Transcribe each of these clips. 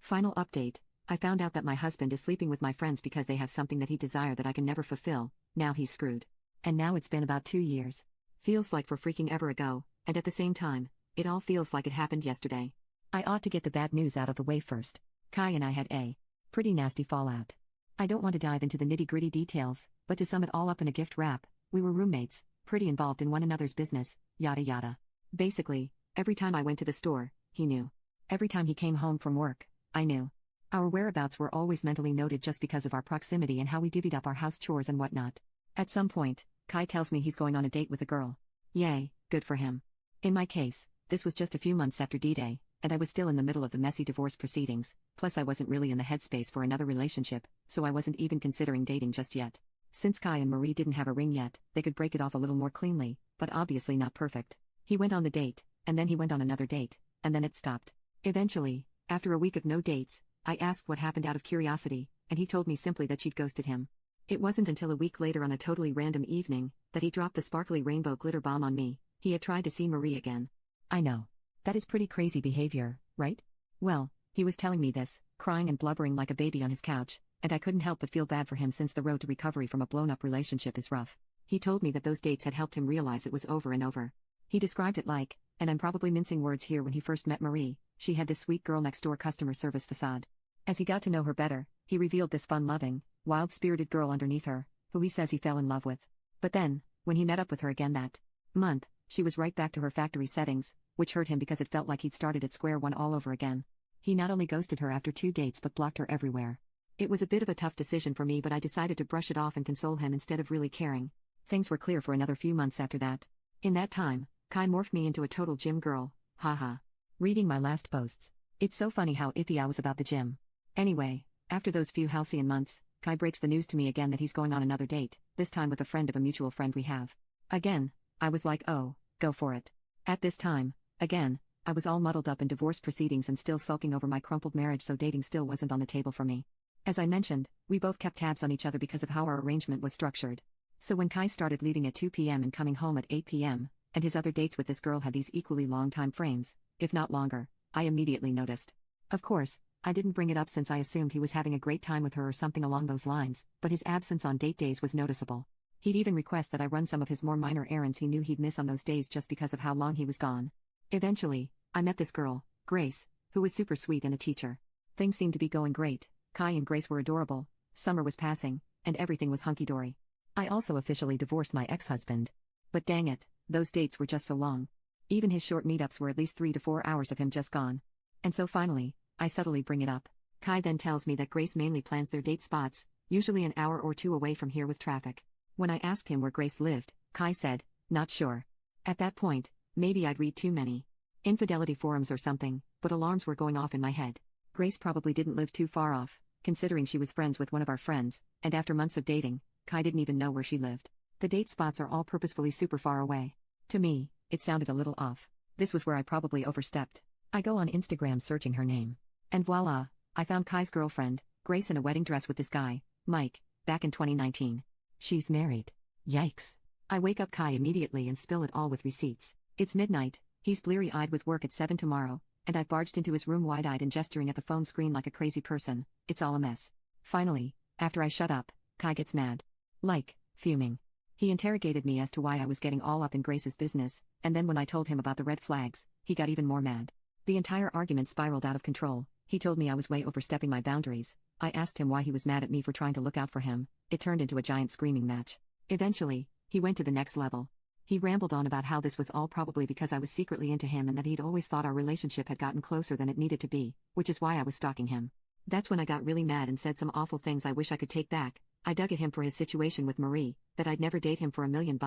Final update: I found out that my husband is sleeping with my friends because they have something that he desire that I can never fulfill. Now he's screwed. And now it's been about 2 years. Feels like for freaking ever ago, and at the same time, it all feels like it happened yesterday. I ought to get the bad news out of the way first. Kai and I had a pretty nasty fallout. I don't want to dive into the nitty-gritty details, but to sum it all up in a gift wrap, we were roommates, pretty involved in one another's business, yada yada. Basically, every time I went to the store, he knew. Every time he came home from work, I knew. Our whereabouts were always mentally noted just because of our proximity and how we divvied up our house chores and whatnot. At some point, Kai tells me he's going on a date with a girl. Yay, good for him. In my case, this was just a few months after D-Day, and I was still in the middle of the messy divorce proceedings, plus I wasn't really in the headspace for another relationship, so I wasn't even considering dating just yet. Since Kai and Marie didn't have a ring yet, they could break it off a little more cleanly, but obviously not perfect. He went on the date, and then he went on another date, and then it stopped. Eventually, after a week of no dates, I asked what happened out of curiosity, and he told me simply that she'd ghosted him. It wasn't until a week later on a totally random evening that he dropped the sparkly rainbow glitter bomb on me. He had tried to see Marie again. I know. That is pretty crazy behavior, right? Well, he was telling me this, crying and blubbering like a baby on his couch, and I couldn't help but feel bad for him since the road to recovery from a blown-up relationship is rough. He told me that those dates had helped him realize it was over and over. He described it like, and I'm probably mincing words here, when he first met Marie, she had this sweet girl next door customer service facade. As he got to know her better, he revealed this fun-loving, wild-spirited girl underneath her, who he says he fell in love with. But then, when he met up with her again that month, she was right back to her factory settings, which hurt him because it felt like he'd started at square one all over again. He not only ghosted her after 2 dates but blocked her everywhere. It was a bit of a tough decision for me, but I decided to brush it off and console him instead of really caring. Things were clear for another few months after that. In that time, Kai morphed me into a total gym girl, haha. Reading my last posts. It's so funny how iffy I was about the gym. Anyway, after those few halcyon months, Kai breaks the news to me again that he's going on another date, this time with a friend of a mutual friend we have. Again, I was like, oh, go for it. At this time, again, I was all muddled up in divorce proceedings and still sulking over my crumpled marriage, so dating still wasn't on the table for me. As I mentioned, we both kept tabs on each other because of how our arrangement was structured. So when Kai started leaving at 2 p.m. and coming home at 8 p.m., and his other dates with this girl had these equally long time frames, if not longer, I immediately noticed. Of course, I didn't bring it up since I assumed he was having a great time with her or something along those lines, but his absence on date days was noticeable. He'd even request that I run some of his more minor errands he knew he'd miss on those days just because of how long he was gone. Eventually, I met this girl, Grace, who was super sweet and a teacher. Things seemed to be going great. Kai and Grace were adorable, summer was passing, and everything was hunky-dory. I also officially divorced my ex-husband. But dang it, those dates were just so long. Even his short meetups were at least 3 to 4 hours of him just gone. And so finally, I subtly bring it up. Kai then tells me that Grace mainly plans their date spots, usually an hour or 2 away from here with traffic. When I asked him where Grace lived, Kai said, not sure. At that point, maybe I'd read too many infidelity forums or something, but alarms were going off in my head. Grace probably didn't live too far off, considering she was friends with one of our friends, and after months of dating, Kai didn't even know where she lived. The date spots are all purposefully super far away. To me, it sounded a little off. This was where I probably overstepped. I go on Instagram searching her name. And voila, I found Kai's girlfriend, Grace, in a wedding dress with this guy, Mike, back in 2019. She's married. Yikes. I wake up Kai immediately and spill it all with receipts. It's midnight, he's bleary-eyed with work at 7 tomorrow, and I've barged into his room wide-eyed and gesturing at the phone screen like a crazy person. It's all a mess. Finally, after I shut up, Kai gets mad. Like, fuming. He interrogated me as to why I was getting all up in Grace's business, and then when I told him about the red flags, he got even more mad. The entire argument spiraled out of control. He told me I was way overstepping my boundaries. I asked him why he was mad at me for trying to look out for him. It turned into a giant screaming match. Eventually, he went to the next level. He rambled on about how this was all probably because I was secretly into him and that he'd always thought our relationship had gotten closer than it needed to be, which is why I was stalking him. That's when I got really mad and said some awful things I wish I could take back. I dug at him for his situation with Marie, that I'd never date him for $1 million,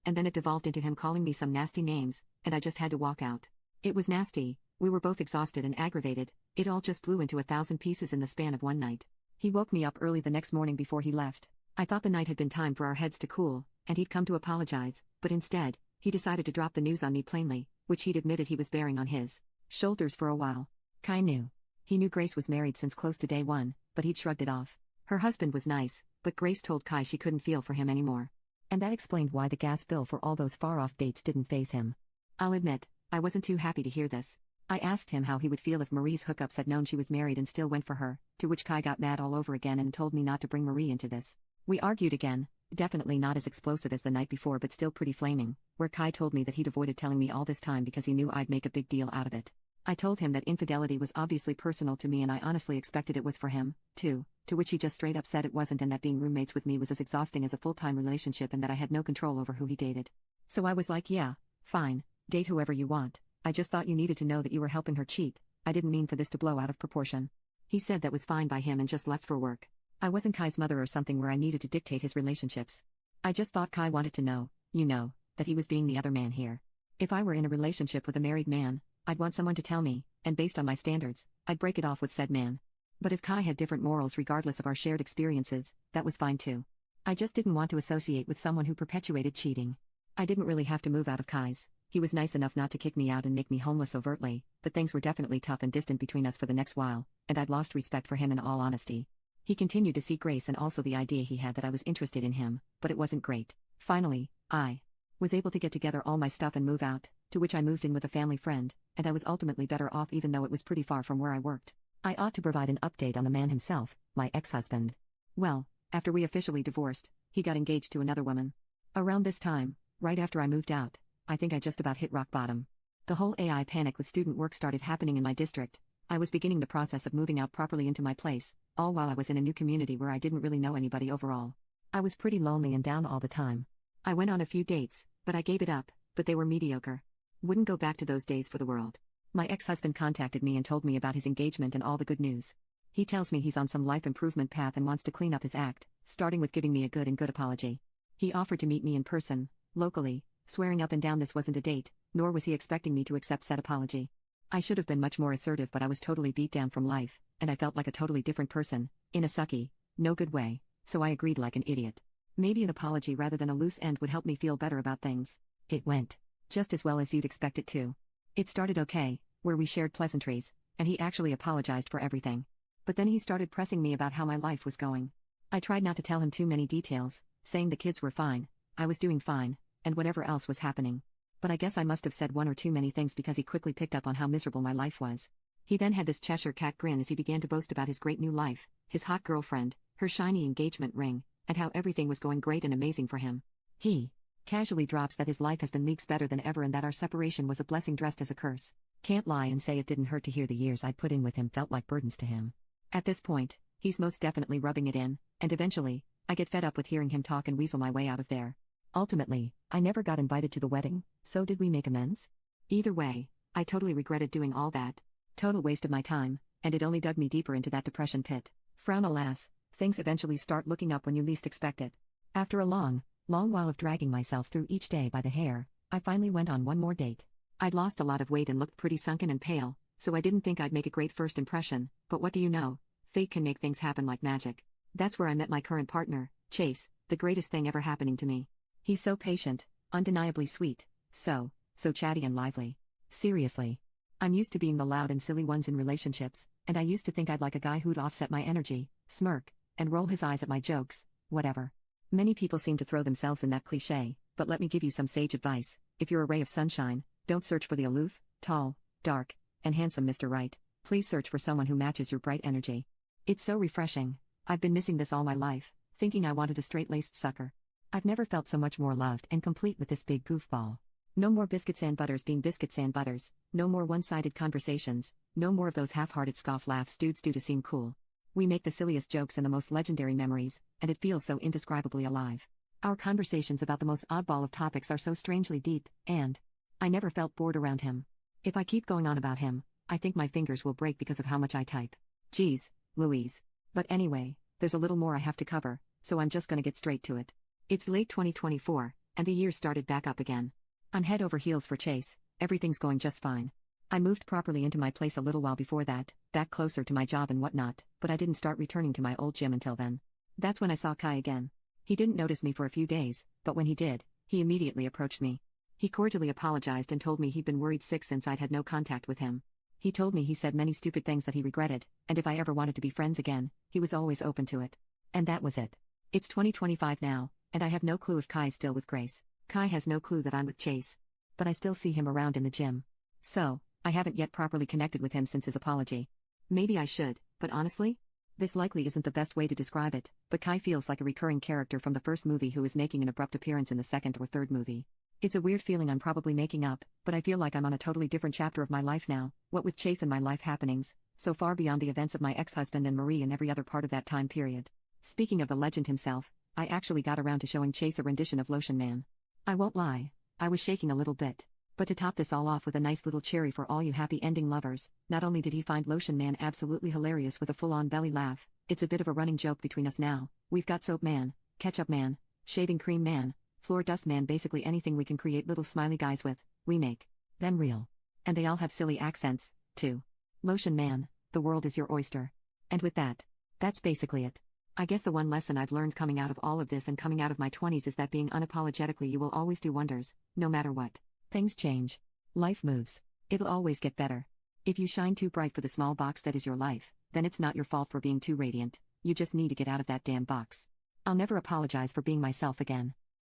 and then it devolved into him calling me some nasty names, and I just had to walk out. It was nasty. We were both exhausted and aggravated. It all just blew into 1,000 pieces in the span of one night. He woke me up early the next morning before he left. I thought the night had been time for our heads to cool, and he'd come to apologize, but instead, he decided to drop the news on me plainly, which he'd admitted he was bearing on his shoulders for a while. Kai knew. He knew Grace was married since close to day one, but he'd shrugged it off. Her husband was nice, but Grace told Kai she couldn't feel for him anymore. And that explained why the gas bill for all those far-off dates didn't faze him. I'll admit, I wasn't too happy to hear this. I asked him how he would feel if Marie's hookups had known she was married and still went for her, to which Kai got mad all over again and told me not to bring Marie into this. We argued again, definitely not as explosive as the night before but still pretty flaming, where Kai told me that he'd avoided telling me all this time because he knew I'd make a big deal out of it. I told him that infidelity was obviously personal to me and I honestly expected it was for him, too, to which he just straight up said it wasn't and that being roommates with me was as exhausting as a full-time relationship and that I had no control over who he dated. So I was like, yeah, fine, date whoever you want. I just thought you needed to know that you were helping her cheat. I didn't mean for this to blow out of proportion. He said that was fine by him and just left for work. I wasn't Kai's mother or something where I needed to dictate his relationships. I just thought Kai wanted to know, that he was being the other man here. If I were in a relationship with a married man, I'd want someone to tell me, and based on my standards, I'd break it off with said man. But if Kai had different morals regardless of our shared experiences, that was fine too. I just didn't want to associate with someone who perpetuated cheating. I didn't really have to move out of Kai's. He was nice enough not to kick me out and make me homeless overtly, but things were definitely tough and distant between us for the next while, and I'd lost respect for him in all honesty. He continued to see Grace and also the idea he had that I was interested in him, but it wasn't great. Finally, I was able to get together all my stuff and move out, to which I moved in with a family friend, and I was ultimately better off even though it was pretty far from where I worked. I ought to provide an update on the man himself, my ex-husband. Well, after we officially divorced, he got engaged to another woman. Around this time, right after I moved out, I think I just about hit rock bottom. The whole AI panic with student work started happening in my district. I was beginning the process of moving out properly into my place, all while I was in a new community where I didn't really know anybody overall. I was pretty lonely and down all the time. I went on a few dates, but I gave it up, but they were mediocre. Wouldn't go back to those days for the world. My ex-husband contacted me and told me about his engagement and all the good news. He tells me he's on some life improvement path and wants to clean up his act, starting with giving me a good apology. He offered to meet me in person, locally, swearing up and down this wasn't a date, nor was he expecting me to accept said apology. I should have been much more assertive, but I was totally beat down from life, and I felt like a totally different person, in a sucky, no good way, so I agreed like an idiot. Maybe an apology rather than a loose end would help me feel better about things. It went just as well as you'd expect it to. It started okay, where we shared pleasantries, and he actually apologized for everything. But then he started pressing me about how my life was going. I tried not to tell him too many details, saying the kids were fine, I was doing fine, and whatever else was happening. But I guess I must have said one or too many things because he quickly picked up on how miserable my life was. He then had this Cheshire cat grin as he began to boast about his great new life, his hot girlfriend, her shiny engagement ring, and how everything was going great and amazing for him. He casually drops that his life has been leagues better than ever and that our separation was a blessing dressed as a curse. Can't lie and say it didn't hurt to hear the years I'd put in with him felt like burdens to him. At this point, he's most definitely rubbing it in, and eventually, I get fed up with hearing him talk and weasel my way out of there. Ultimately, I never got invited to the wedding, so did we make amends? Either way, I totally regretted doing all that. Total waste of my time, and it only dug me deeper into that depression pit. Frown alas, things eventually start looking up when you least expect it. After a long while of dragging myself through each day by the hair, I finally went on one more date. I'd lost a lot of weight and looked pretty sunken and pale, so I didn't think I'd make a great first impression, but what do you know? Fate can make things happen like magic. That's where I met my current partner, Chase, the greatest thing ever happening to me. He's so patient, undeniably sweet, so chatty and lively. Seriously. I'm used to being the loud and silly ones in relationships, and I used to think I'd like a guy who'd offset my energy, smirk, and roll his eyes at my jokes, whatever. Many people seem to throw themselves in that cliché, but let me give you some sage advice. If you're a ray of sunshine, don't search for the aloof, tall, dark, and handsome Mr. Right. Please search for someone who matches your bright energy. It's so refreshing. I've been missing this all my life, thinking I wanted a straight-laced sucker. I've never felt so much more loved and complete with this big goofball. No more biscuits and butters being biscuits and butters, no more one-sided conversations, no more of those half-hearted scoff laughs dudes do to seem cool. We make the silliest jokes and the most legendary memories, and it feels so indescribably alive. Our conversations about the most oddball of topics are so strangely deep, and I never felt bored around him. If I keep going on about him, I think my fingers will break because of how much I type. Geez, Louise. But anyway, there's a little more I have to cover, so I'm just gonna get straight to it. It's late 2024, and the year started back up again. I'm head over heels for Chase, everything's going just fine. I moved properly into my place a little while before that, back closer to my job and whatnot, but I didn't start returning to my old gym until then. That's when I saw Kai again. He didn't notice me for a few days, but when he did, he immediately approached me. He cordially apologized and told me he'd been worried sick since I'd had no contact with him. He told me he said many stupid things that he regretted, and if I ever wanted to be friends again, he was always open to it. And that was it. It's 2025 now, and I have no clue if Kai's still with Grace. Kai has no clue that I'm with Chase. But I still see him around in the gym. So, I haven't yet properly connected with him since his apology. Maybe I should, but honestly? This likely isn't the best way to describe it, but Kai feels like a recurring character from the first movie who is making an abrupt appearance in the second or third movie. It's a weird feeling I'm probably making up, but I feel like I'm on a totally different chapter of my life now, what with Chase and my life happenings, so far beyond the events of my ex-husband and Marie and every other part of that time period. Speaking of the legend himself, I actually got around to showing Chase a rendition of Lotion Man. I won't lie, I was shaking a little bit. But to top this all off with a nice little cherry for all you happy ending lovers, not only did he find Lotion Man absolutely hilarious with a full-on belly laugh, it's a bit of a running joke between us now. We've got Soap Man, Ketchup Man, Shaving Cream Man, Floor Dust Man, basically anything we can create little smiley guys with, we make them real. And they all have silly accents, too. Lotion Man, the world is your oyster. And with that, that's basically it. I guess the one lesson I've learned coming out of all of this and coming out of my 20s is that being unapologetically you will always do wonders, no matter what. Things change. Life moves. It'll always get better. If you shine too bright for the small box that is your life, then it's not your fault for being too radiant, you just need to get out of that damn box. I'll never apologize for being myself again.